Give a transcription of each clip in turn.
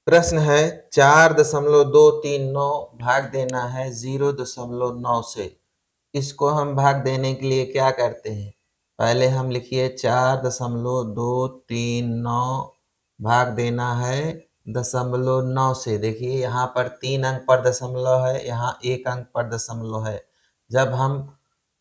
प्रश्न है 4.239 भाग देना है 0.9 से। इसको हम भाग देने के लिए क्या करते हैं, पहले हम लिखिए 4.239 भाग देना है 0.9 से। देखिए यहाँ पर 3 अंक पर दशमलव है, यहाँ 1 अंक पर दशमलव है। जब हम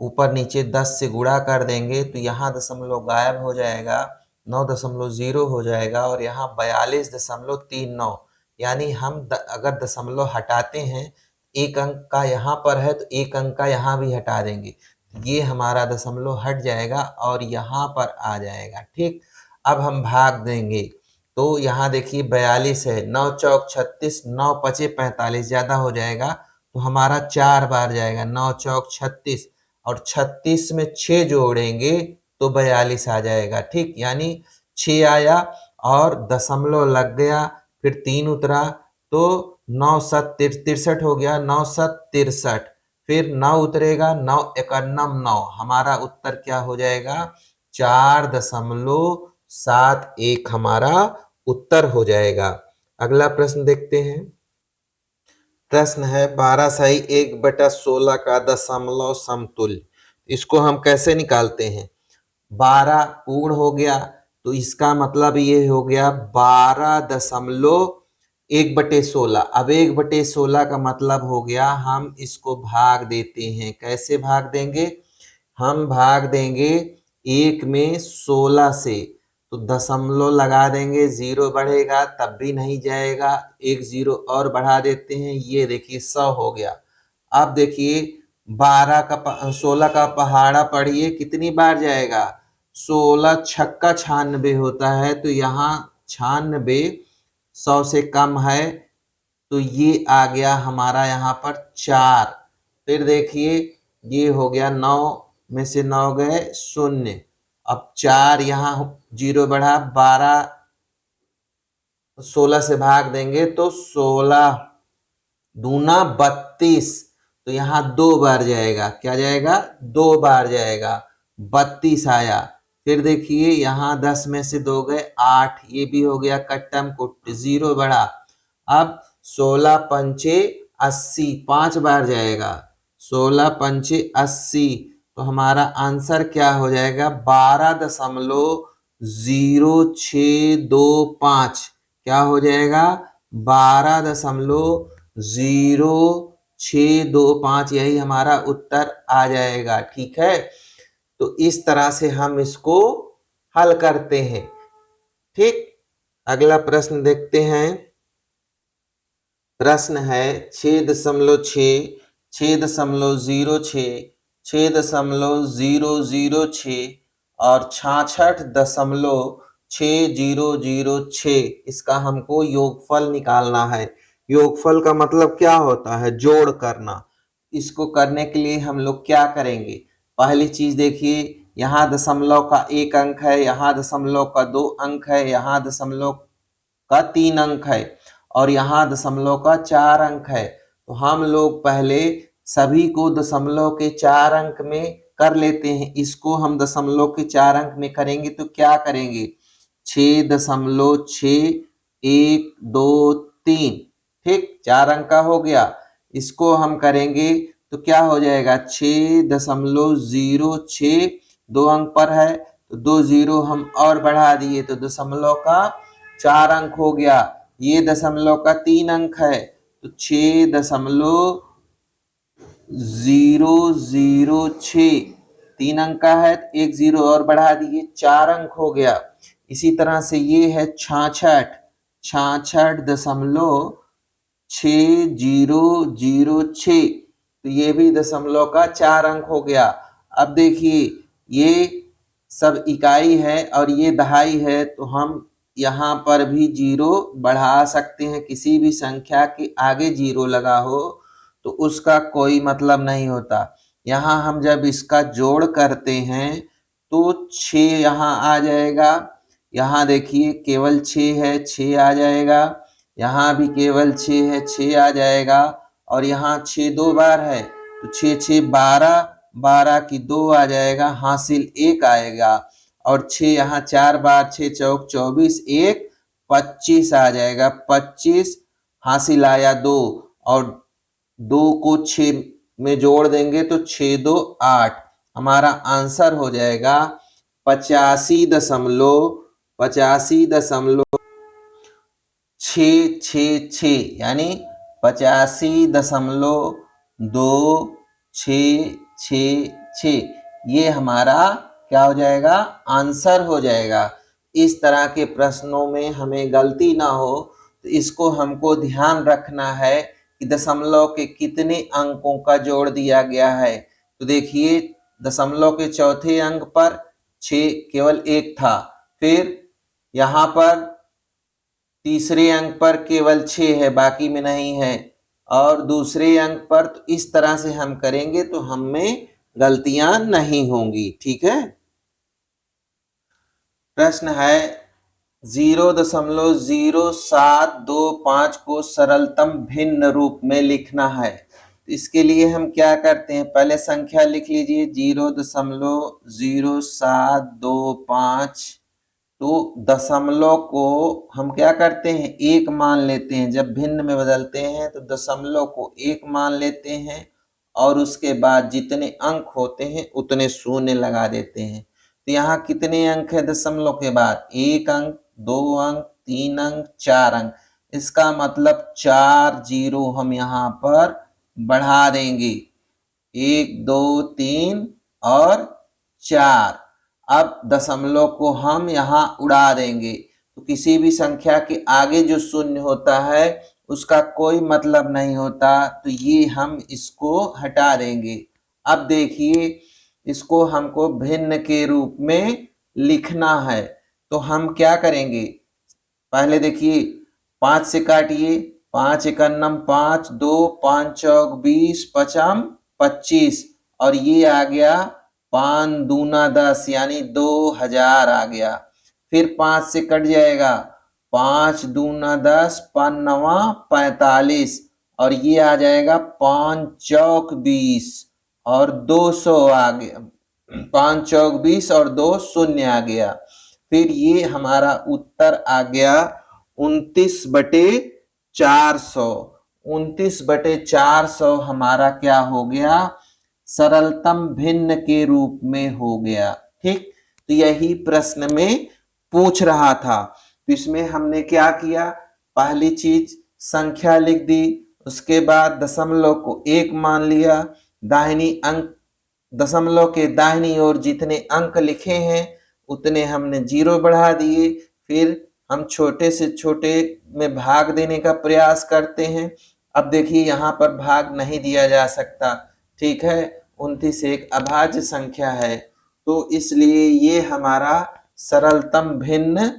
ऊपर नीचे 10 से गुणा कर देंगे तो यहाँ दशमलव गायब हो जाएगा, 9.0 हो जाएगा और यहाँ 42.39, यानी हम अगर दशमलव हटाते हैं, एक अंक का यहाँ पर है तो एक अंक का यहाँ भी हटा देंगे, ये हमारा दशमलव हट जाएगा और यहाँ पर आ जाएगा। ठीक, अब हम भाग देंगे तो यहाँ देखिए 42 है, 9 चौक 36, 9 पचे 45, ज़्यादा हो जाएगा तो हमारा 4 बार जाएगा, 9 चौक 36 और 36 में 6 जोड़ेंगे तो 42 आ जाएगा। ठीक, यानी 6 आया और दशमलव लग गया, फिर 3 उतरा तो 9 7 63 हो गया, 9 7 63, फिर 9 उतरेगा, 9 91 9, हमारा उत्तर क्या हो जाएगा, 4.71 हमारा उत्तर हो जाएगा। अगला प्रश्न देखते हैं। प्रश्न है 12 सही 1/16 का दशमलव समतुल्य। इसको हम कैसे निकालते हैं, 12 पूर्ण हो गया तो इसका मतलब ये हो गया 12.1/16। अब 1/16 का मतलब हो गया हम इसको भाग देते हैं। कैसे भाग देंगे, हम भाग देंगे 1 में 16 से, तो दशमलव लगा देंगे, 0 बढ़ेगा तब भी नहीं जाएगा, एक 0 और बढ़ा देते हैं, ये देखिए 100 हो गया। अब देखिए 16 का पहाड़ा पढ़िए कितनी बार जाएगा, 16 छक्का 96 होता है, तो यहाँ 96 100 से कम है तो ये आ गया हमारा यहाँ पर 4। फिर देखिए ये हो गया 9 में से 9 गए 0, अब 4 यहाँ 0 बढ़ा, 12 16 से भाग देंगे तो 16 दूना 32, तो यहाँ 2 बार जाएगा, क्या जाएगा, 2 बार जाएगा, 32 आया। फिर देखिए यहाँ 10 में से 2 गए 8, ये भी हो गया कट्टम कुट, 0 बढ़ा। अब 16 पंचे 80, 5 बार जाएगा, 16 पंचे 80, तो हमारा आंसर क्या हो जाएगा, 12.0625, क्या हो जाएगा, 12.0625, यही हमारा उत्तर आ जाएगा। ठीक है, तो इस तरह से हम इसको हल करते हैं। ठीक, अगला प्रश्न देखते हैं। प्रश्न है 6.6, 6.06, 6.006 और 66.6006, इसका हमको योगफल निकालना है। योगफल का मतलब क्या होता है, जोड़ करना। इसको करने के लिए हम लोग क्या करेंगे, पहली चीज देखिए, यहाँ दशमलव का 1 अंक है, यहाँ दशमलव का 2 अंक है, यहाँ दशमलव का 3 अंक है और यहाँ दशमलव का 4 अंक है। तो हम लोग पहले सभी को दशमलव के 4 अंक में कर लेते हैं। इसको हम दशमलव के 4 अंक में करेंगे तो क्या करेंगे, 6.6123, ठीक, 4 अंक का हो गया। इसको हम करेंगे तो क्या हो जाएगा, 6.06, 2 अंक पर है तो 2 0 हम और बढ़ा दिए तो दशमलव का 4 अंक हो गया। ये दशमलव का 3 अंक है तो 6.006, 3 अंक का है तो 1 0 और बढ़ा दिए, 4 अंक हो गया। इसी तरह से ये है 66.6006, तो ये भी दशमलव का 4 अंक हो गया। अब देखिए ये सब इकाई है और ये दहाई है, तो हम यहाँ पर भी 0 बढ़ा सकते हैं। किसी भी संख्या के आगे 0 लगा हो तो उसका कोई मतलब नहीं होता। यहाँ हम जब इसका जोड़ करते हैं तो 6 यहाँ आ जाएगा, यहाँ देखिए केवल 6 है, 6 आ जाएगा, यहाँ भी केवल 6 है, 6 आ जाएगा और यहाँ 6 2 बार है तो 6 6 12, 12 की 2 आ जाएगा, हासिल 1 आएगा और 6 यहाँ 4 बार, 6 चौक 24, 1 25 आ जाएगा। 25 हासिल आया 2 और 2 को 6 में जोड़ देंगे तो 6 2 8। हमारा आंसर हो जाएगा 85.666 यानी 85.2666। ये हमारा क्या हो जाएगा, आंसर हो जाएगा। इस तरह के प्रश्नों में हमें गलती ना हो तो इसको हमको ध्यान रखना है कि दशमलव के कितने अंकों का जोड़ दिया गया है। तो देखिए दशमलव के चौथे अंक पर 6 केवल 1 था, फिर यहाँ पर तीसरे अंक पर केवल 6 है, बाकी में नहीं है, और दूसरे अंक पर। तो इस तरह से हम करेंगे तो हमें गलतियां नहीं होंगी। ठीक है। प्रश्न है 0.0725 को सरलतम भिन्न रूप में लिखना है। तो इसके लिए हम क्या करते हैं, पहले संख्या लिख लीजिए 0.0725। तो दशमलव को हम क्या करते हैं, एक मान लेते हैं। जब भिन्न में बदलते हैं तो दशमलव को एक मान लेते हैं और उसके बाद जितने अंक होते हैं उतने शून्य लगा देते हैं। तो यहाँ कितने अंक है दशमलव के बाद, 1 अंक, 2 अंक, 3 अंक, 4 अंक। इसका मतलब 4 जीरो हम यहाँ पर बढ़ा देंगे, 1 2 3 और 4। अब दशमलव को हम यहाँ उड़ा देंगे तो किसी भी संख्या के आगे जो शून्य होता है उसका कोई मतलब नहीं होता, तो ये हम इसको हटा देंगे। अब देखिए इसको हमको भिन्न के रूप में लिखना है, तो हम क्या करेंगे, पहले देखिए 5 से काटिए, 5 एकन्नम 5, 2 5 चौक 20, पचम 25 और ये आ गया 5 दूना 10 यानी 2000 आ गया। फिर 5 से कट जाएगा, 5 दूना 10, 5 नवा 45 और ये आ जाएगा 5 चौक 20 और 200 आ गया, 5 चौक 20 और 2 शून्य आ गया। फिर ये हमारा उत्तर आ गया 29/400। 29/400 हमारा क्या हो गया, सरलतम भिन्न के रूप में हो गया। ठीक, तो यही प्रश्न में पूछ रहा था। तो इसमें हमने क्या किया, पहली चीज संख्या लिख दी, उसके बाद दशमलव को 1 मान लिया, दाहिनी अंक दशमलव के दाहिनी ओर जितने अंक लिखे हैं उतने हमने 0 बढ़ा दिए। फिर हम छोटे से छोटे में भाग देने का प्रयास करते हैं। अब देखिए यहाँ पर भाग नहीं दिया जा सकता, ठीक है, 29 एक अभाज्य संख्या है, तो इसलिए ये हमारा सरलतम भिन्न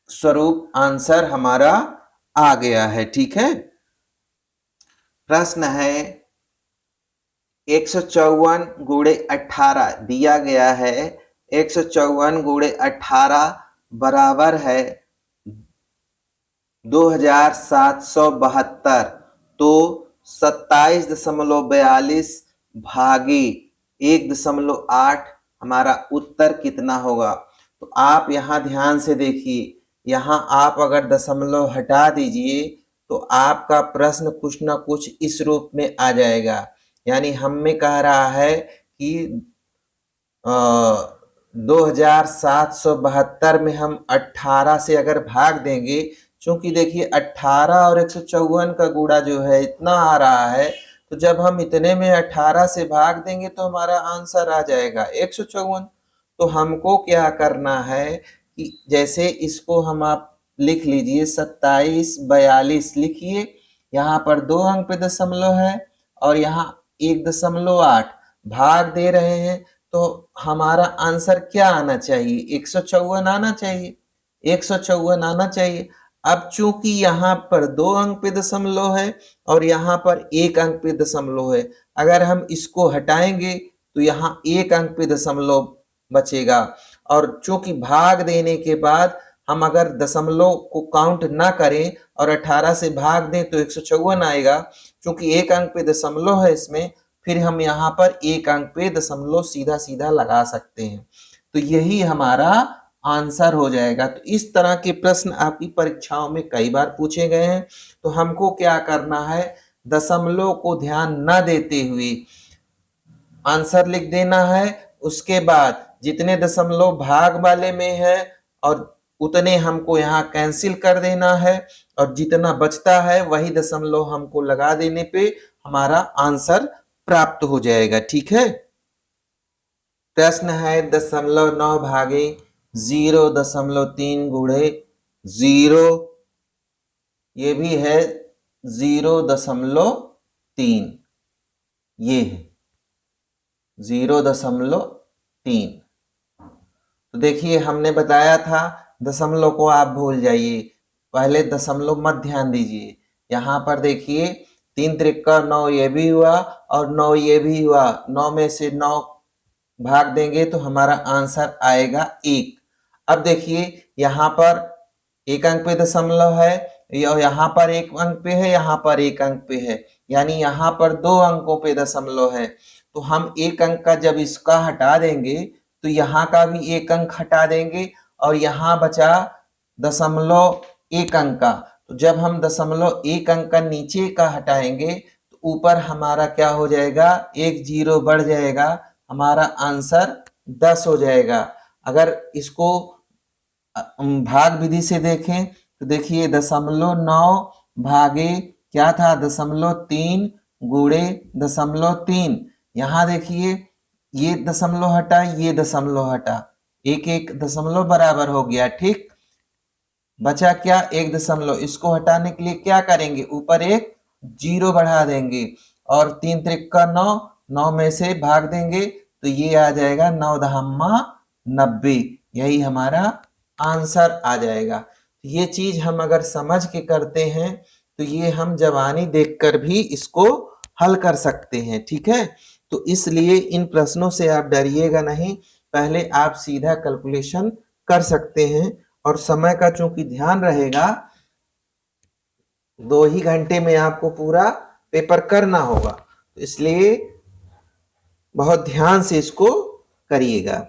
स्वरूप आंसर हमारा आ गया है। ठीक है। प्रश्न है 154 गुणे 18 दिया गया है। 154 गुणे 18 बराबर है 2772। तो 27.42 भागे 1.8 हमारा उत्तर कितना होगा। तो आप यहाँ ध्यान से देखिए, यहाँ आप अगर दशमलव हटा दीजिए तो आपका प्रश्न कुछ ना कुछ इस रूप में आ जाएगा। यानी हमें कह रहा है कि 2772 में हम 18 से अगर भाग देंगे, क्योंकि देखिए 18 और 154 का गुणा जो है इतना आ रहा है, तो जब हम इतने में 18 से भाग देंगे तो हमारा आंसर आ जाएगा 154। तो हमको क्या करना है कि जैसे इसको हम आप लिख लीजिए 2742 लिखिए, यहाँ पर 2 अंक पे दशमलव है और यहाँ 1.8 भाग दे रहे हैं, तो हमारा आंसर क्या आना चाहिए, 154 आना चाहिए, 154 आना चाहिए। अब चूंकि यहाँ पर 2 अंक पे दशमलव है और यहाँ पर 1 अंक पे दशमलव है, अगर हम इसको हटाएंगे तो यहाँ 1 अंक पे दशमलव बचेगा। और चूंकि भाग देने के बाद हम अगर दशमलव को काउंट ना करें और 18 से भाग दें तो 154 आएगा। चूंकि 1 अंक पे दशमलव है इसमें, फिर हम यहाँ पर 1 अंक पे दशमलव सीधा सीधा लगा सकते हैं। तो यही हमारा आंसर हो जाएगा। तो इस तरह के प्रश्न आपकी परीक्षाओं में कई बार पूछे गए हैं। तो हमको क्या करना है, दशमलव को ध्यान न देते हुए आंसर लिख देना है। उसके बाद जितने दशमलव भाग वाले में है और उतने हमको यहाँ कैंसिल कर देना है, और जितना बचता है वही दशमलव हमको लगा देने पे हमारा आंसर प्राप्त हो जाएगा। ठीक है। प्रश्न है 0.9 भागे 0.3 गुणे 0, ये भी है 0.3, ये है 0.3। तो देखिए हमने बताया था दशमलव को आप भूल जाइए, पहले दशमलव मत ध्यान दीजिए। यहाँ पर देखिए 3 त्रिका 9 ये भी हुआ और 9 ये भी हुआ, 9 में से 9 भाग देंगे तो हमारा आंसर आएगा 1। अब देखिए यहाँ पर 1 अंक पे दशमलव है, यहाँ पर 1 अंक पे है, यहाँ पर 1 अंक पे है, यानी यहाँ पर 2 अंकों पे दशमलव है। तो हम 1 अंक का जब इसका हटा देंगे तो यहाँ का भी 1 अंक हटा देंगे और यहाँ बचा दशमलव 1 अंक का। तो जब हम दशमलव 1 अंक का नीचे का हटाएंगे तो ऊपर हमारा क्या हो जाएगा, 1 0 बढ़ जाएगा, हमारा आंसर 10 हो जाएगा। अगर इसको भाग विधि से देखें तो देखिए 0.9 भागे क्या था 0.3 गुणे 0.3। यहाँ देखिए ये दशमलव हटा, ये दशमलव हटा, एक एक दशमलव बराबर हो गया। ठीक, बचा क्या 1 दशमलव, इसको हटाने के लिए क्या करेंगे, ऊपर 1 0 बढ़ा देंगे और 3 त्रिका 9, 9 में से भाग देंगे तो ये आ जाएगा 9 दहम्मा 90, यही हमारा आंसर आ जाएगा। ये चीज हम अगर समझ के करते हैं तो ये हम जवानी देखकर भी इसको हल कर सकते हैं। ठीक है, तो इसलिए इन प्रश्नों से आप डरिएगा नहीं, पहले आप सीधा कैलकुलेशन कर सकते हैं और समय का चूंकि ध्यान रहेगा, 2 ही घंटे में आपको पूरा पेपर करना होगा, तो इसलिए बहुत ध्यान से इसको करिएगा।